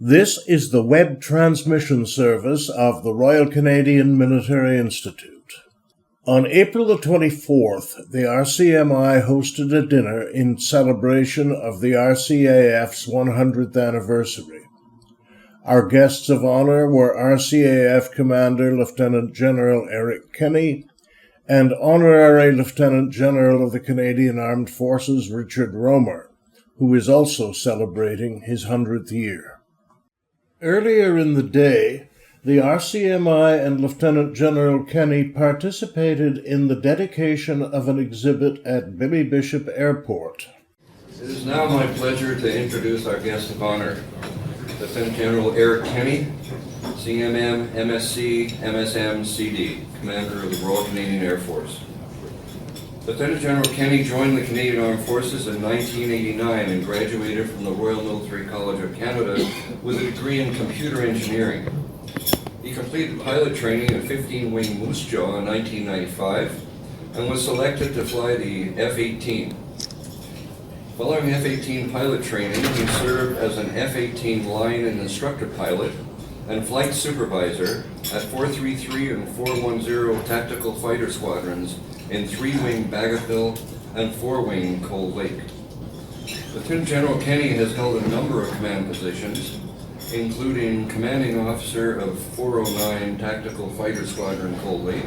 This is the web transmission service of the Royal Canadian Military Institute. On April the 24th, the RCMI hosted a dinner in celebration of the RCAF's 100th anniversary. Our guests of honor were RCAF Commander Lieutenant General Eric Kenny and Honorary Lieutenant General of the Canadian Armed Forces Gen Rohmer, who is also celebrating his 100th year. Earlier in the day, the RCMI and Lieutenant General Kenny participated in the dedication of an exhibit at Billy Bishop Airport. It is now my pleasure to introduce our guest of honor, Lieutenant General Eric Kenny, CMM, MSc, MSM, CD, Commander of the Royal Canadian Air Force. Lieutenant General Kenny joined the Canadian Armed Forces in 1989 and graduated from the Royal Military College of Canada with a degree in computer engineering. He completed pilot training in 15-wing Moose Jaw in 1995 and was selected to fly the F-18. Following F-18 pilot training, he served as an F-18 line and instructor pilot and flight supervisor at 433 and 410 Tactical Fighter Squadrons in 3-wing Bagotville and 4-wing Cold Lake. Lieutenant General Kenny has held a number of command positions, including Commanding Officer of 409 Tactical Fighter Squadron Cold Lake,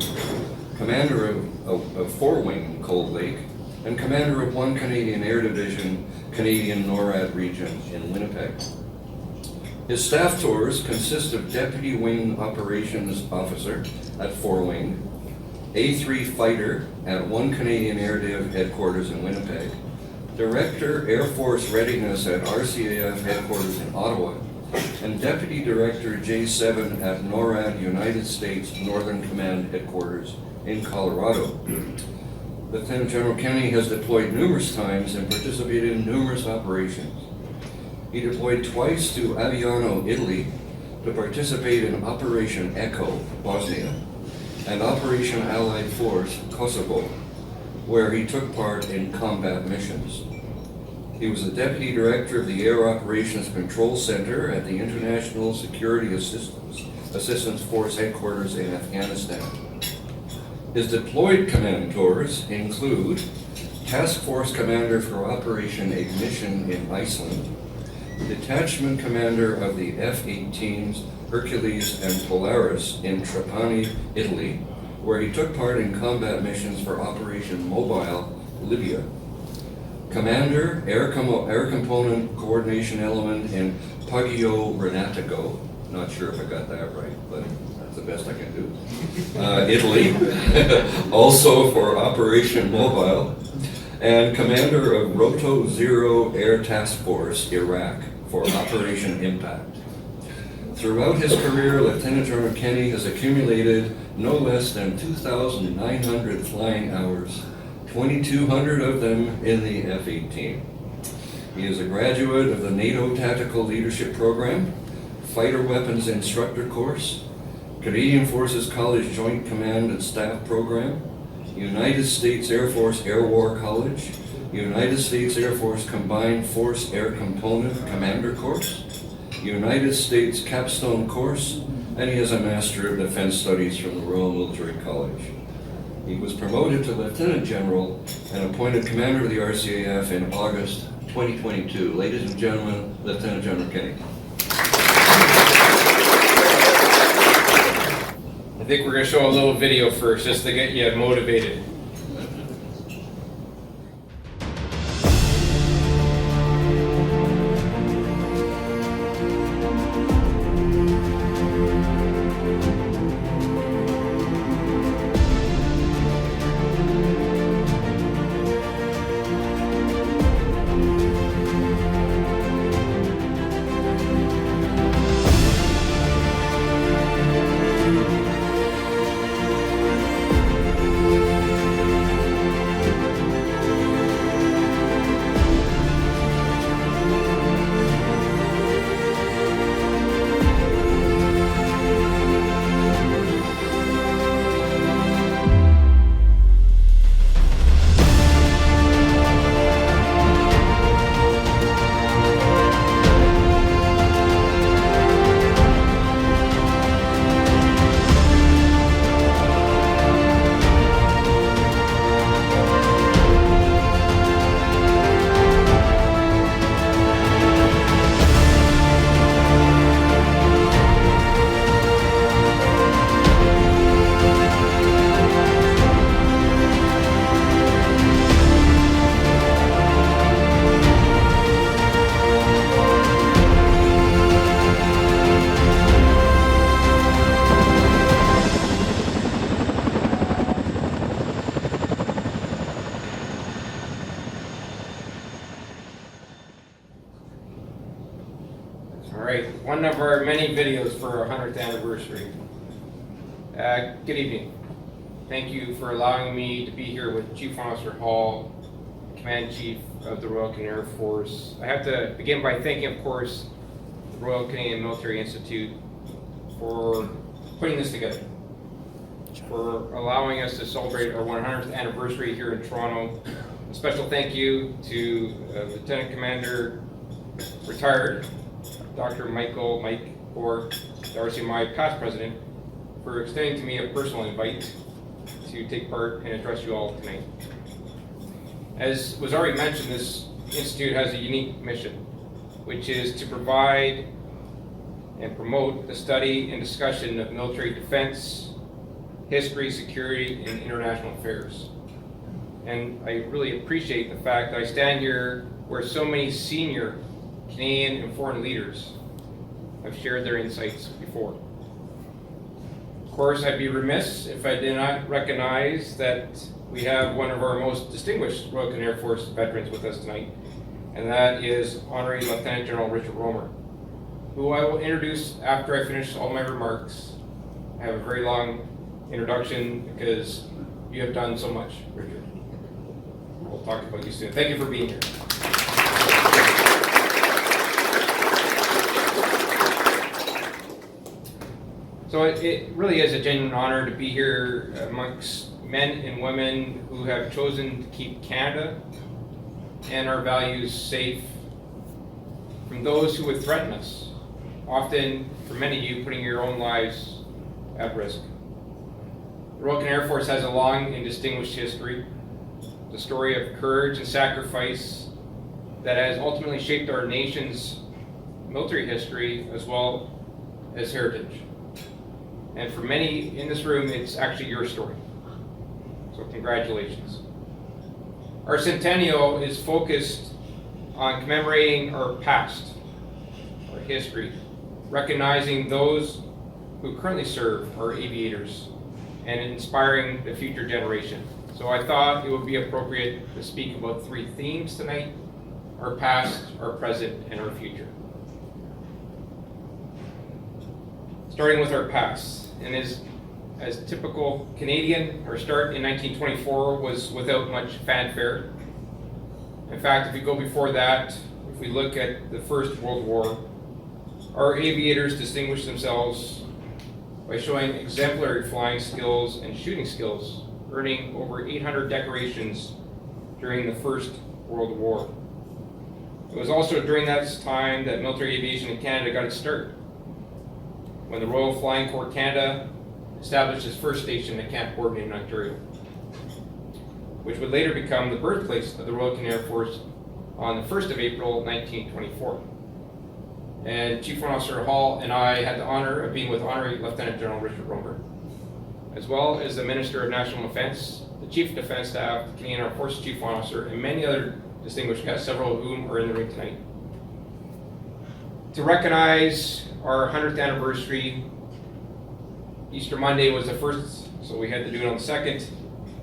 Commander of 4-wing Cold Lake, and Commander of 1 Canadian Air Division, Canadian NORAD region in Winnipeg. His staff tours consist of Deputy Wing Operations Officer at 4-wing, A3 Fighter at 1 Canadian Air Div Headquarters in Winnipeg, Director Air Force Readiness at RCAF Headquarters in Ottawa, and Deputy Director J7 at NORAD United States Northern Command Headquarters in Colorado. Lieutenant General Kenny has deployed numerous times and participated in numerous operations. He deployed twice to Aviano, Italy, to participate in Operation Echo, Bosnia, and Operation Allied Force, Kosovo, where he took part in combat missions. He was the Deputy Director of the Air Operations Control Center at the International Security Assistance Force Headquarters in Afghanistan. His deployed command tours include Task Force Commander for Operation Ignition in Iceland, Detachment Commander of the F-18s Hercules and Polaris in Trapani, Italy, where he took part in combat missions for Operation Mobile, Libya. Commander, Air Component Coordination Element in Poggio Renatico, not sure if I got that right, but that's the best I can do. Italy, also for Operation Mobile, and Commander of Roto Zero Air Task Force, Iraq, for Operation Impact. Throughout his career, Lieutenant General Kenny has accumulated no less than 2,900 flying hours, 2,200 of them in the F-18. He is a graduate of the NATO Tactical Leadership Program, Fighter Weapons Instructor Course, Canadian Forces College Joint Command and Staff Program, United States Air Force Air War College, United States Air Force Combined Force Air Component Commander Course, United States Capstone Course, and he has a Master of Defense Studies from the Royal Military College. He was promoted to Lieutenant General and appointed Commander of the RCAF in August 2022. Ladies and gentlemen, Lieutenant General Kenny. I think we're going to show a little video first, just to get you motivated. right, one of our many videos for our 100th anniversary. Good evening. Thank you for allowing me to be here with Chief Officer Hall, Command Chief of the Royal Canadian Air Force. I have to begin by thanking, of course, the Royal Canadian Military Institute for putting this together, for allowing us to celebrate our 100th anniversary here in Toronto. A special thank you to Lieutenant Commander, retired Dr. Mike Orr, the RCMI past president, for extending to me a personal invite to take part and address you all tonight. As was already mentioned, this institute has a unique mission, which is to provide and promote the study and discussion of military defense, history, security, and international affairs. And I really appreciate the fact that I stand here where so many senior Canadian and foreign leaders have shared their insights before. Of course, I'd be remiss if I did not recognize that we have one of our most distinguished Royal Canadian Air Force veterans with us tonight, and that is Honorary Lieutenant General Richard Rohmer, who I will introduce after I finish all my remarks. I have a very long introduction because you have done so much, Richard. We'll talk about you soon. Thank you for being here. So it really is a genuine honor to be here amongst men and women who have chosen to keep Canada and our values safe from those who would threaten us, often, for many of you, putting your own lives at risk. The Royal Canadian Air Force has a long and distinguished history, the story of courage and sacrifice that has ultimately shaped our nation's military history as well as heritage. And for many in this room, it's actually your story. So congratulations. Our Centennial is focused on commemorating our past, our history, recognizing those who currently serve, our aviators, and inspiring the future generation. So I thought it would be appropriate to speak about three themes tonight: our past, our present, and our future. Starting with our past, and as typical Canadian, our start in 1924 was without much fanfare. In fact, if we go before that, if we look at the First World War, our aviators distinguished themselves by showing exemplary flying skills and shooting skills, earning over 800 decorations during the First World War. It was also during that time that military aviation in Canada got its start, when the Royal Flying Corps Canada established its first station at Camp Gordon in Ontario, which would later become the birthplace of the Royal Canadian Air Force on the 1st of April, 1924. And Chief Officer Hall and I had the honor of being with Honorary Lieutenant General Richard Rohmer, as well as the Minister of National Defence, the Chief of Defence Staff, the Canadian Armed Forces Chief Officer, and many other distinguished guests, several of whom are in the room tonight. To recognize our 100th anniversary, Easter Monday was the first, so we had to do it on the 2nd.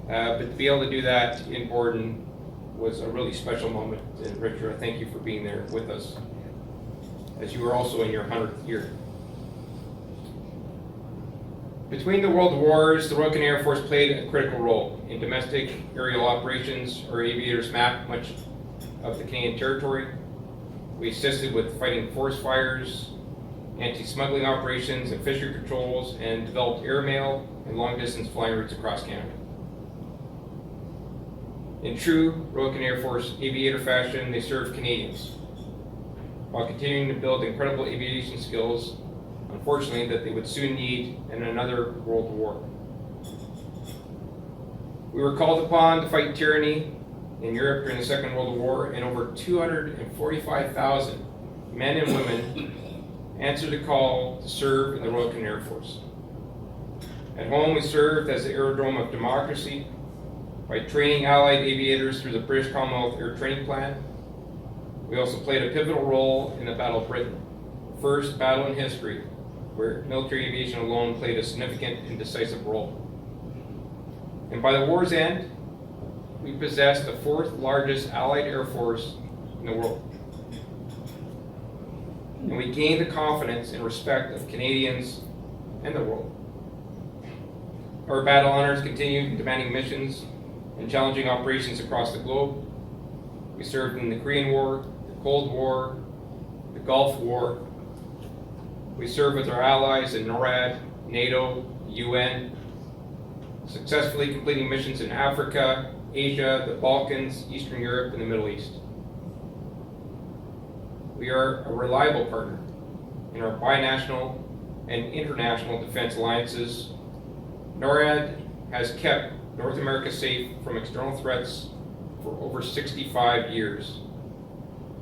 But to be able to do that in Gordon was a really special moment. And Richard, I thank you for being there with us, as you were also in your 100th year. Between the World Wars, the Royal Canadian Air Force played a critical role in domestic aerial operations. Our aviators mapped much of the Canadian territory. We assisted with fighting forest fires, anti-smuggling operations, and fishery patrols, and developed airmail and long-distance flying routes across Canada. In true Royal Canadian Air Force aviator fashion, they served Canadians while continuing to build incredible aviation skills, unfortunately, that they would soon need in another world war. We were called upon to fight tyranny in Europe during the Second World War, and over 245,000 men and women answered the call to serve in the Royal Canadian Air Force. At home, we served as the aerodrome of democracy by training Allied aviators through the British Commonwealth Air Training Plan. We also played a pivotal role in the Battle of Britain, the first battle in history where military aviation alone played a significant and decisive role. And by the war's end, we possessed the fourth largest Allied Air Force in the world. and we gained the confidence and respect of Canadians and the world. Our battle honors continued demanding missions and challenging operations across the globe. We served in the Korean War, the Cold War, the Gulf War. We served with our allies in NORAD, NATO, UN, successfully completing missions in Africa, Asia, the Balkans, Eastern Europe, and the Middle East. We are a reliable partner in our binational and international defense alliances. NORAD has kept North America safe from external threats for over 65 years,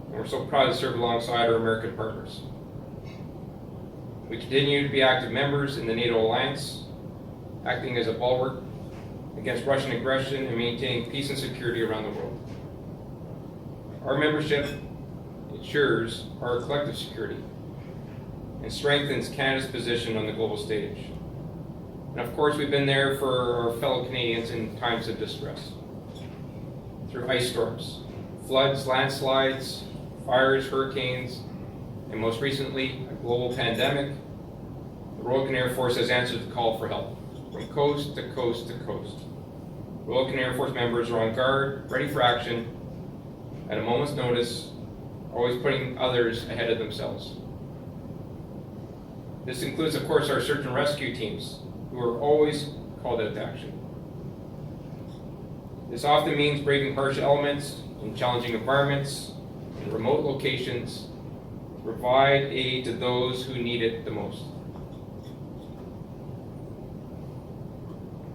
and we're so proud to serve alongside our American partners. We continue to be active members in the NATO alliance, acting as a bulwark against Russian aggression and maintaining peace and security around the world. Our membership ensures our collective security and strengthens Canada's position on the global stage. And of course, we've been there for our fellow Canadians in times of distress. Through ice storms, floods, landslides, fires, hurricanes, and most recently, a global pandemic, the Royal Canadian Air Force has answered the call for help from coast to coast to coast. Royal Canadian Air Force members are on guard, ready for action, at a moment's notice, always putting others ahead of themselves. This includes, of course, our search and rescue teams, who are always called out to action. This often means braving harsh elements in challenging environments, in remote locations, to provide aid to those who need it the most.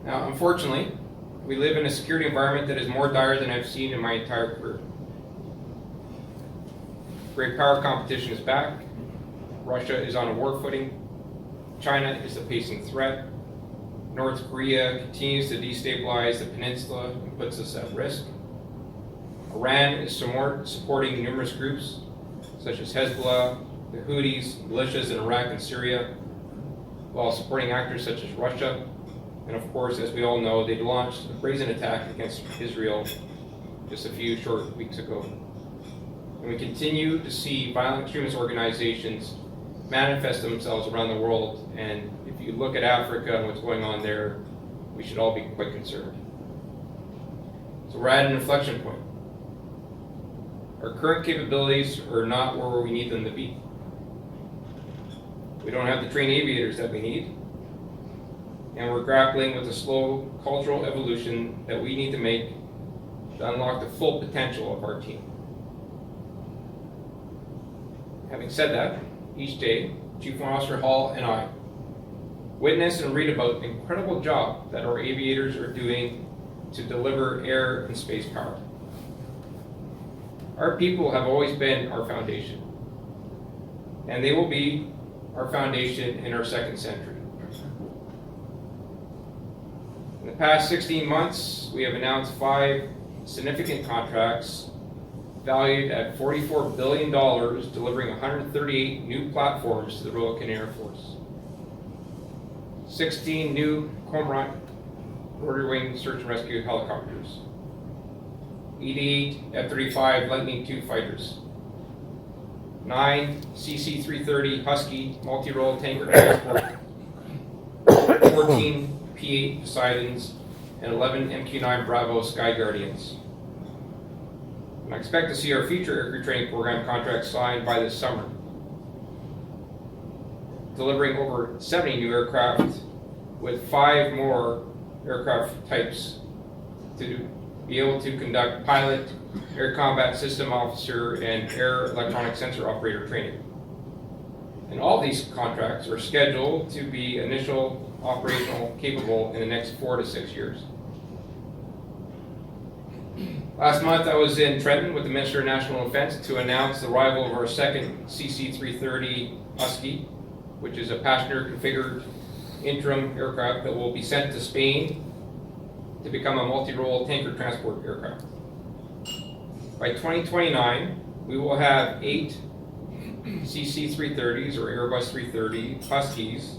Now, unfortunately, we live in a security environment that is more dire than I've seen in my entire career. Great power competition is back. Russia is on a war footing. China is a pacing threat. North Korea continues to destabilize the peninsula and puts us at risk. Iran is supporting numerous groups such as Hezbollah, the Houthis, militias in Iraq and Syria, while supporting actors such as Russia. And of course, as we all know, they launched a brazen attack against Israel just a few short weeks ago. And we continue to see violent extremist organizations manifest themselves around the world, and if you look at Africa and what's going on there, we should all be quite concerned. So we're at an inflection point. Our current capabilities are not where we need them to be. We don't have the trained aviators that we need, and we're grappling with the slow cultural evolution that we need to make to unlock the full potential of our team. Having said that, each day, Chief Warrant Officer Hall and I witness and read about the incredible job that our aviators are doing to deliver air and space power. Our people have always been our foundation, and they will be our foundation in our second century. In the past 16 months, we have announced 5 significant contracts valued at $44 billion, delivering 138 new platforms to the Royal Canadian Air Force. 16 new Cormorant rotary wing search and rescue helicopters. 88 F-35 Lightning II fighters. 9 CC-330 Husky multi-role tanker transport. 14 P-8 Poseidons, and 11 MQ-9 Bravo Sky Guardians. I expect to see our future aircrew training program contracts signed by this summer, delivering over 70 new aircraft with 5 more aircraft types to be able to conduct pilot, air combat system officer, and air electronic sensor operator training. And all these contracts are scheduled to be initial operational capable in the next 4 to 6 years. Last month, I was in Trenton with the Minister of National Defense to announce the arrival of our second CC-330 Husky, which is a passenger-configured interim aircraft that will be sent to Spain to become a multi-role tanker transport aircraft. By 2029, we will have 8 CC-330s or Airbus 330 Huskies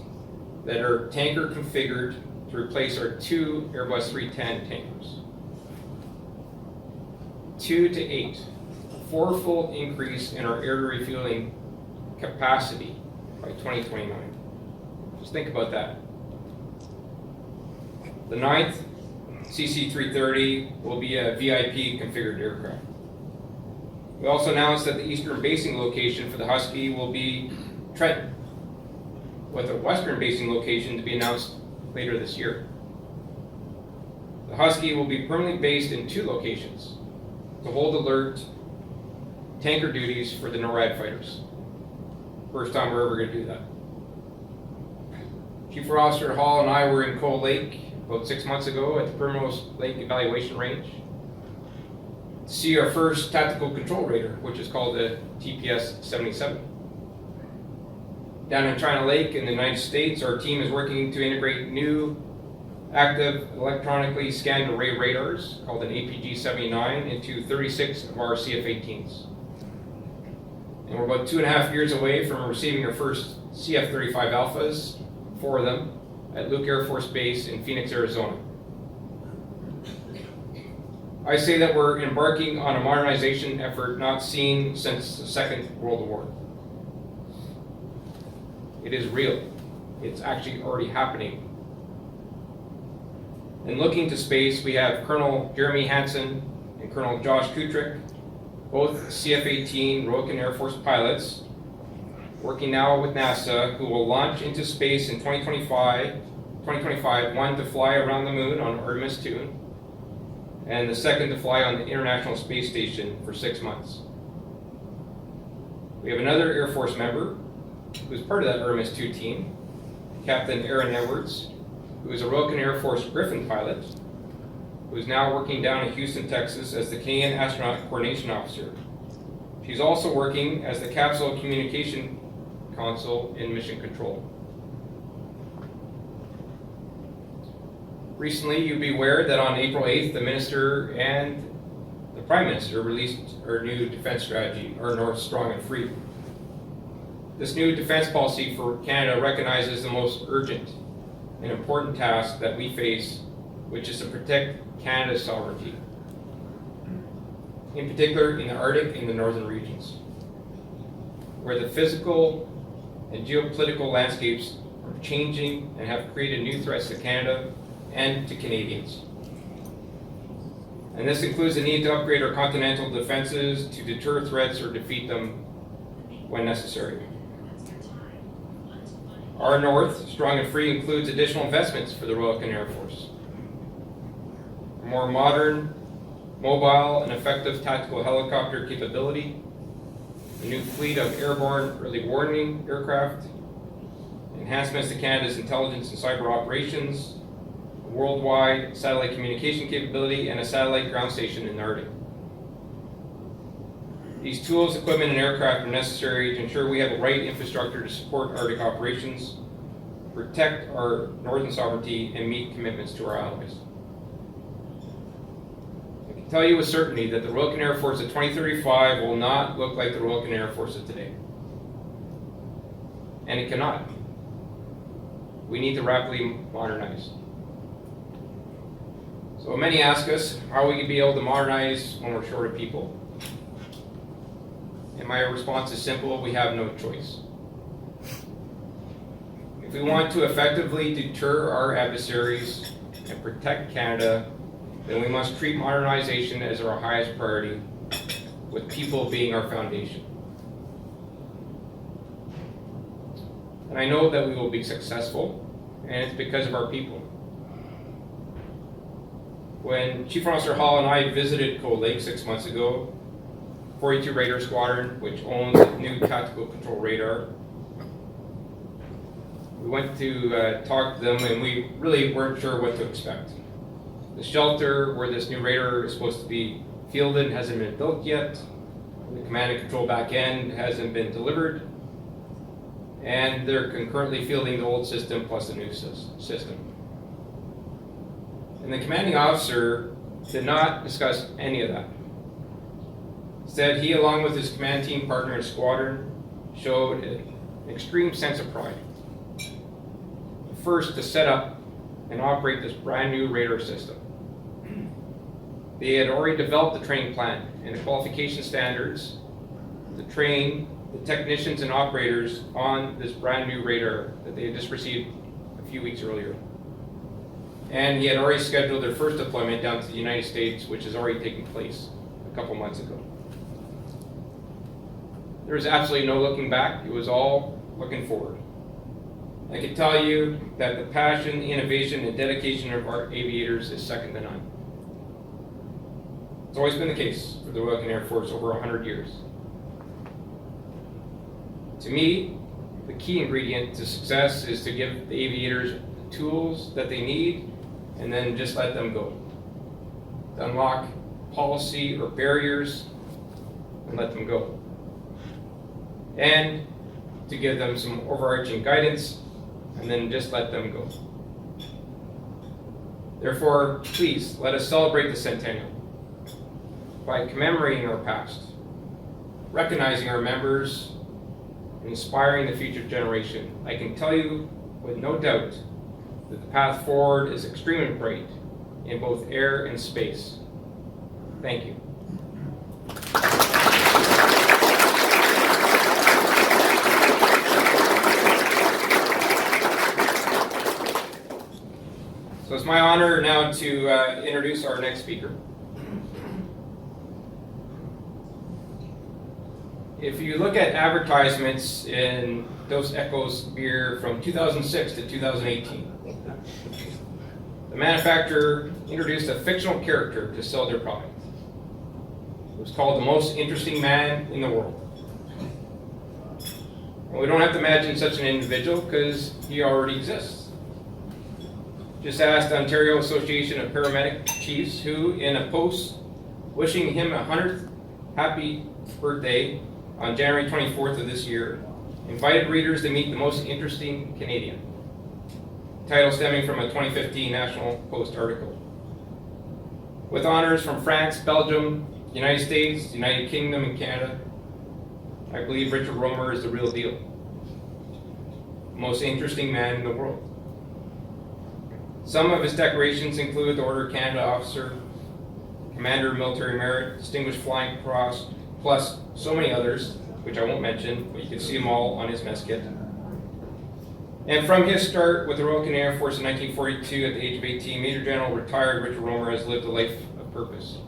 that are tanker-configured to replace our 2 Airbus 310 tankers. 2 to 8, a 4-fold increase in our air refueling capacity by 2029. Just think about that. The 9th CC-330 will be a VIP configured aircraft. We also announced that the eastern basing location for the Husky will be Trenton, with a western basing location to be announced later this year. The Husky will be permanently based in 2 locations to hold alert tanker duties for the NORAD fighters. First time we're ever going to do that. Chief Warrant Officer Hall and I were in Cold Lake about 6 months ago at the Primrose Lake Evaluation Range to see our first tactical control radar, which is called the TPS-77. Down in China Lake in the United States, our team is working to integrate new active electronically scanned array radars called an APG-79 into 36 of our CF-18s. And we're about 2.5 years away from receiving our first CF-35 alphas, 4 of them, at Luke Air Force Base in Phoenix, Arizona. I say that we're embarking on a modernization effort not seen since the Second World War. It is real. It's actually already happening. And looking to space, we have Colonel Jeremy Hansen and Colonel Josh Kutrick, both CF-18 Royal Canadian Air Force pilots, working now with NASA, who will launch into space in 2025, one to fly around the moon on Artemis 2, and the second to fly on the International Space Station for 6 months. We have another Air Force member who's part of that Artemis 2 team, Captain Aaron Edwards, who is a Royal Canadian Air Force Griffin pilot, who is now working down in Houston, Texas as the Canadian Astronaut Coordination Officer. She's also working as the Capsule Communication Console in Mission Control. Recently, you'll be aware that on April 8th, the Minister and the Prime Minister released our new defense strategy, our North Strong and Free. This new defense policy for Canada recognizes the most urgent and important task that we face, which is to protect Canada's sovereignty, in particular in the Arctic and the northern regions, where the physical and geopolitical landscapes are changing and have created new threats to Canada and to Canadians. And this includes the need to upgrade our continental defenses to deter threats or defeat them when necessary. Our North, Strong and Free, includes additional investments for the Royal Canadian Air Force. A more modern, mobile, and effective tactical helicopter capability, a new fleet of airborne early warning aircraft, enhancements to Canada's intelligence and cyber operations, a worldwide satellite communication capability, and a satellite ground station in the Arctic. These tools, equipment, and aircraft are necessary to ensure we have the right infrastructure to support Arctic operations, protect our northern sovereignty, and meet commitments to our allies. I can tell you with certainty that the Royal Canadian Air Force of 2035 will not look like the Royal Canadian Air Force of today. And it cannot. We need to rapidly modernize. So many ask us how we can be able to modernize when we're short of people. And my response is simple: we have no choice. If we want to effectively deter our adversaries and protect Canada, then we must treat modernization as our highest priority, with people being our foundation. And I know that we will be successful, and it's because of our people. When Chief Warrant Officer Hall and I visited Cold Lake 6 months ago, 42 Radar Squadron, which owns a new tactical control radar, we went to talk to them, and we really weren't sure what to expect. The shelter where this new radar is supposed to be fielded hasn't been built yet. The command and control back end hasn't been delivered. And they're concurrently fielding the old system plus the new system. And the commanding officer did not discuss any of that. Instead, he, along with his command team partner and squadron, showed an extreme sense of pride. First, to set up and operate this brand new radar system. They had already developed the training plan and the qualification standards to train the technicians and operators on this brand new radar that they had just received a few weeks earlier. And he had already scheduled their first deployment down to the United States, which has already taken place a couple months ago. There was absolutely no looking back. It was all looking forward. I can tell you that the passion, innovation, and dedication of our aviators is second to none. It's always been the case for the Royal Canadian Air Force over 100 years. To me, the key ingredient to success is to give the aviators the tools that they need and then just let them go. To unlock policy or barriers and let them go. And to give them some overarching guidance and then just let them go. Therefore, please let us celebrate the Centennial by commemorating our past, recognizing our members, and inspiring the future generation. I can tell you with no doubt that the path forward is extremely bright in both air and space. Thank you. So it's my honor now to introduce our next speaker. If you look at advertisements in Dos Equos beer from 2006 to 2018, the manufacturer introduced a fictional character to sell their product. It was called the most interesting man in the world. And we don't have to imagine such an individual because he already exists. Just ask the Ontario Association of Paramedic Chiefs, who, in a post wishing him a 100th happy birthday on January 24th of this year, invited readers to meet the most interesting Canadian. Title stemming from a 2015 National Post article. With honors from France, Belgium, United States, United Kingdom, and Canada, I believe Richard Rohmer is the real deal. The most interesting man in the world. Some of his decorations include the Order of Canada Officer, Commander of Military Merit, Distinguished Flying Cross, plus so many others, which I won't mention, but you can see them all on his mess kit. And from his start with the Royal Canadian Air Force in 1942 at the age of 18, Major General retired Richard Rohmer has lived a life of purpose.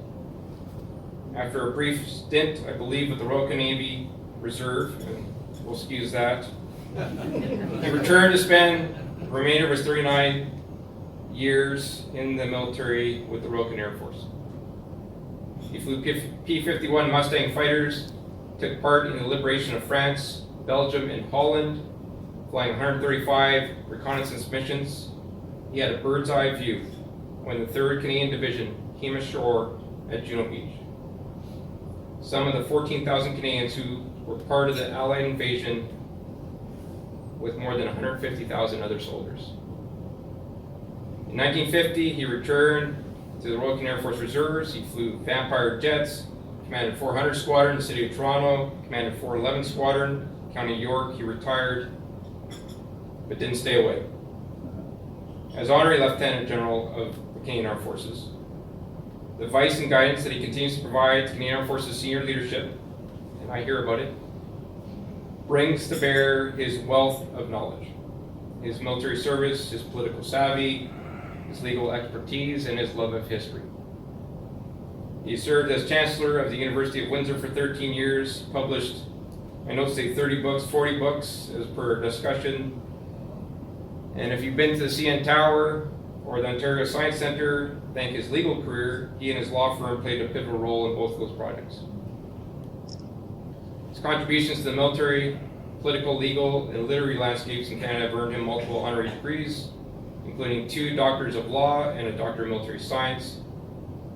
After a brief stint, I believe, with the Royal Canadian Reserve, and we'll excuse that, he returned to spend the remainder of his 39 years in the military with the Royal Canadian Air Force. He flew P-51 Mustang fighters, took part in the liberation of France, Belgium, and Holland, flying 135 reconnaissance missions. He had a bird's eye view when the 3rd Canadian Division came ashore at Juno Beach. Some of the 14,000 Canadians who were part of the Allied invasion with more than 150,000 other soldiers. In 1950, he returned to the Royal Canadian Air Force Reserves. He flew Vampire jets, commanded 400 Squadron in the city of Toronto, commanded 411 Squadron, County York. He retired, but didn't stay away. As Honorary Lieutenant General of the Canadian Armed Forces, the advice and guidance that he continues to provide to Canadian Armed Forces senior leadership, and I hear about it, brings to bear his wealth of knowledge, his military service, his political savvy, his legal expertise, and his love of history. He served as Chancellor of the University of Windsor for 13 years, published, my notes say 30 books, 40 books as per discussion. And if you've been to the CN Tower or the Ontario Science Centre, thank his legal career, he and his law firm played a pivotal role in both of those projects. His contributions to the military, political, legal, and literary landscapes in Canada have earned him multiple honorary degrees, including 2 Doctors of Law and a Doctor of Military Science.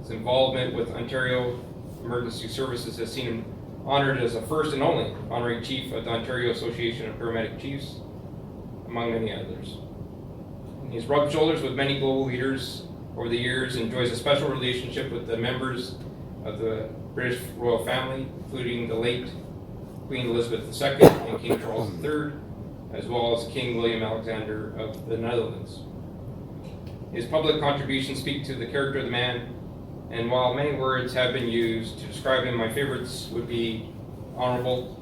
His involvement with Ontario Emergency Services has seen him honored as the first and only Honorary Chief of the Ontario Association of Paramedic Chiefs, among many others. He's rubbed shoulders with many global leaders over the years and enjoys a special relationship with the members of the British royal family, including the late Queen Elizabeth II and King Charles III, as well as King William Alexander of the Netherlands. His public contributions speak to the character of the man, and while many words have been used to describe him, my favorites would be honorable,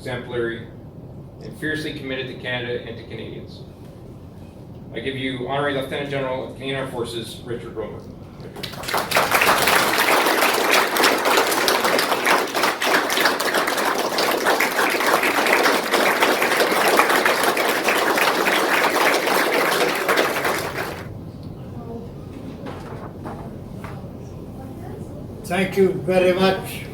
exemplary, and fiercely committed to Canada and to Canadians. I give you Honorary Lieutenant General of Canadian Armed Forces, Richard Rohmer. Thank you very much.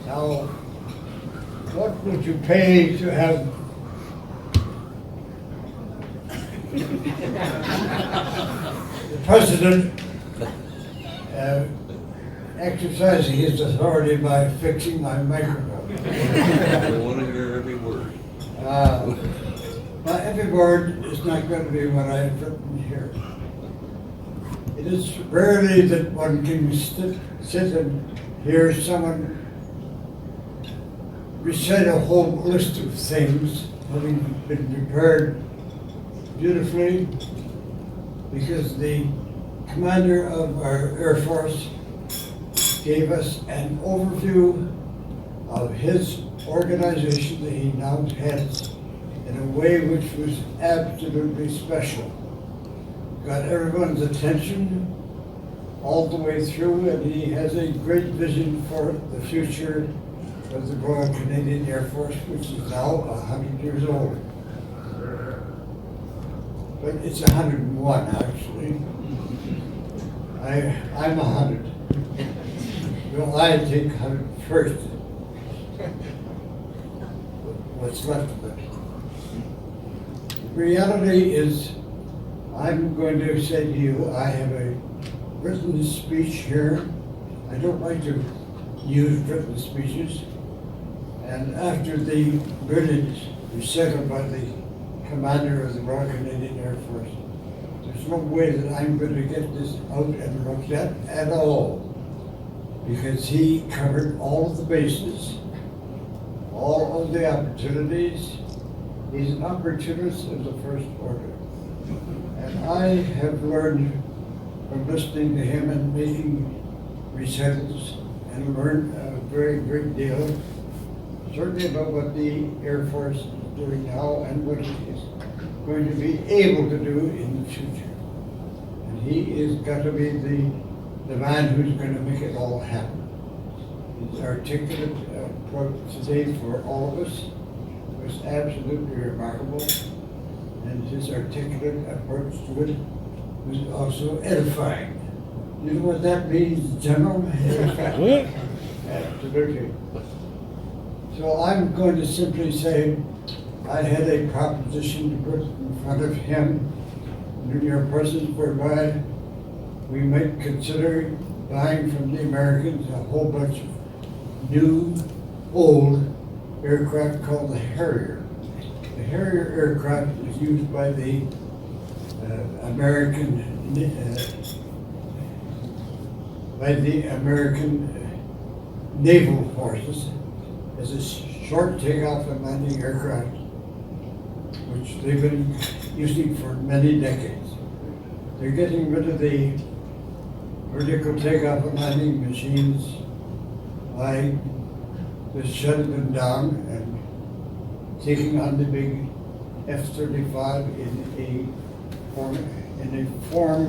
Now, what would you pay to have the President exercising his authority by fixing my microphone? I want to hear every word. Now, every word is not going to be what I have written here. It is rarely that one can sit and hear someone recite a whole list of things, having been prepared beautifully, because the commander of our Air Force gave us an overview of his organization that he now heads in a way which was absolutely special. Got everyone's attention all the way through, and he has a great vision for the future of the Royal Canadian Air Force, which is now 100 years old. But it's 101 actually. I'm 100. Well, I take 100 first. What's left of it. The reality is, I'm going to say to you, I have a written speech here. I don't like to use written speeches. And after the brilliant recital by the commander of the Royal Canadian Air Force, there's no way that I'm going to get this out and looked at all, because he covered all of the bases, all of the opportunities. He's an opportunist of the first order. And I have learned from listening to him and making recitals, and learned a very great deal, certainly about what the Air Force is doing now and what it is going to be able to do in the future. And he is got to be the man who's going to make it all happen. His articulate approach today for all of us was absolutely remarkable, and his articulate approach to it was also edifying. You know what that means, General? Edifying. Absolutely. So I'm going to simply say I had a proposition to put in front of him in your presence, whereby we might consider buying from the Americans a whole bunch of new, old aircraft called the Harrier. The Harrier aircraft is used by the American naval forces as a short takeoff and landing aircraft, which they've been using for many decades. They're getting rid of the vertical takeoff and landing machines by just shutting them down and taking on the big F-35 in a form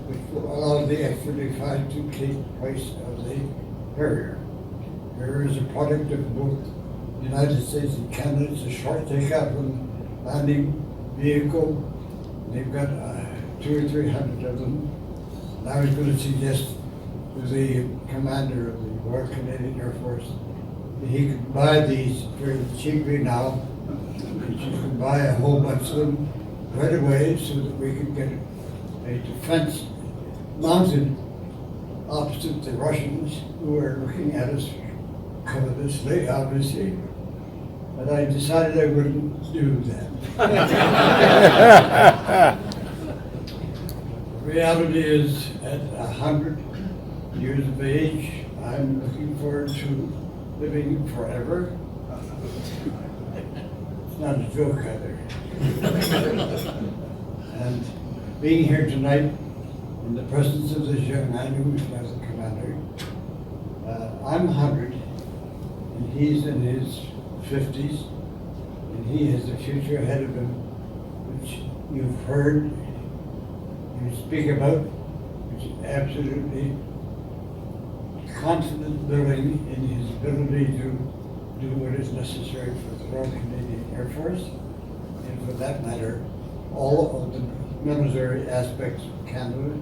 which will allow the F-35 to take place of the Harrier. Harrier is a product of both the United States and Canada. It's a short takeoff and landing vehicle. They've got 200 or 300 of them. And I was going to suggest to the commander of the Royal Canadian Air Force that he could buy these very cheaply now, that you can buy a whole bunch of them right away so that we can get a defense mounted opposite the Russians, who are looking at us covetously, obviously. But I decided I wouldn't do that. The reality is, at 100 years of age, I'm looking forward to living forever. It's not a joke either. And being here tonight in the presence of this young man who is now the commander. I'm 100, and he's in his 50s, and he has a future ahead of him, which you've heard you speak about, which is absolutely confident building in his ability to do what is necessary for the Royal Canadian Air Force, and for that matter, all of the military aspects of Canada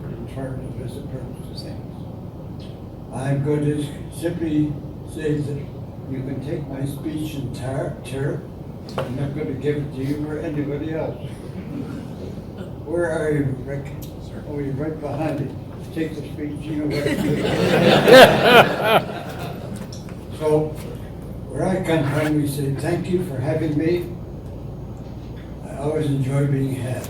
in terms of his approach to things. I'm going to simply say that you can take my speech entire. I'm not going to give it to you or anybody else. Where are you, Rick? Oh, you're right behind me. Take the speech, you know what to do. So, where I come from, we say thank you for having me. I always enjoy being had.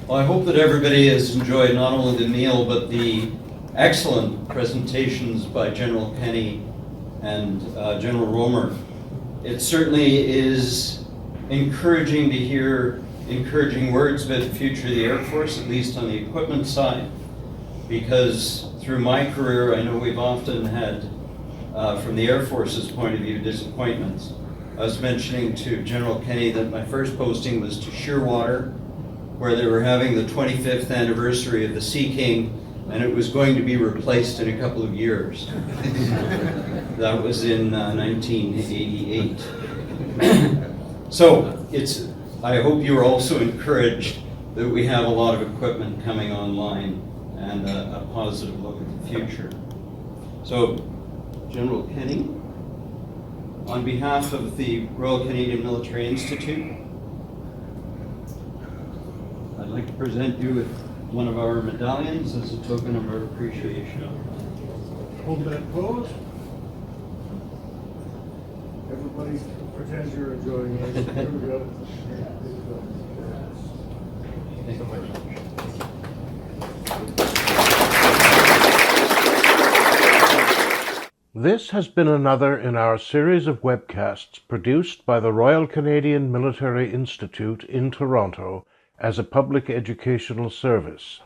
Well, I hope that everybody has enjoyed not only the meal, but the excellent presentations by General Kenny and General Rohmer. It certainly is encouraging to hear encouraging words about the future of the Air Force, at least on the equipment side, because through my career, I know we've often had, from the Air Force's point of view, disappointments. I was mentioning to General Kenny that my first posting was to Shearwater, where they were having the 25th anniversary of the Sea King, and it was going to be replaced in a couple of years. That was in 1988. So I hope you are also encouraged that we have a lot of equipment coming online and a positive look at the future. So, General Kenny, on behalf of the Royal Canadian Military Institute, I'd like to present you with one of our medallions as a token of our appreciation. Hold that pose. Everybody pretend you're enjoying it. Here we go. Thank you very much. This has been another in our series of webcasts produced by the Royal Canadian Military Institute in Toronto as a public educational service.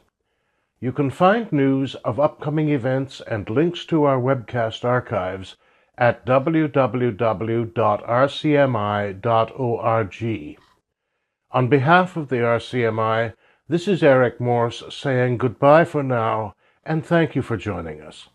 You can find news of upcoming events and links to our webcast archives at www.rcmi.org. On behalf of the RCMI, this is Eric Morse saying goodbye for now, and thank you for joining us.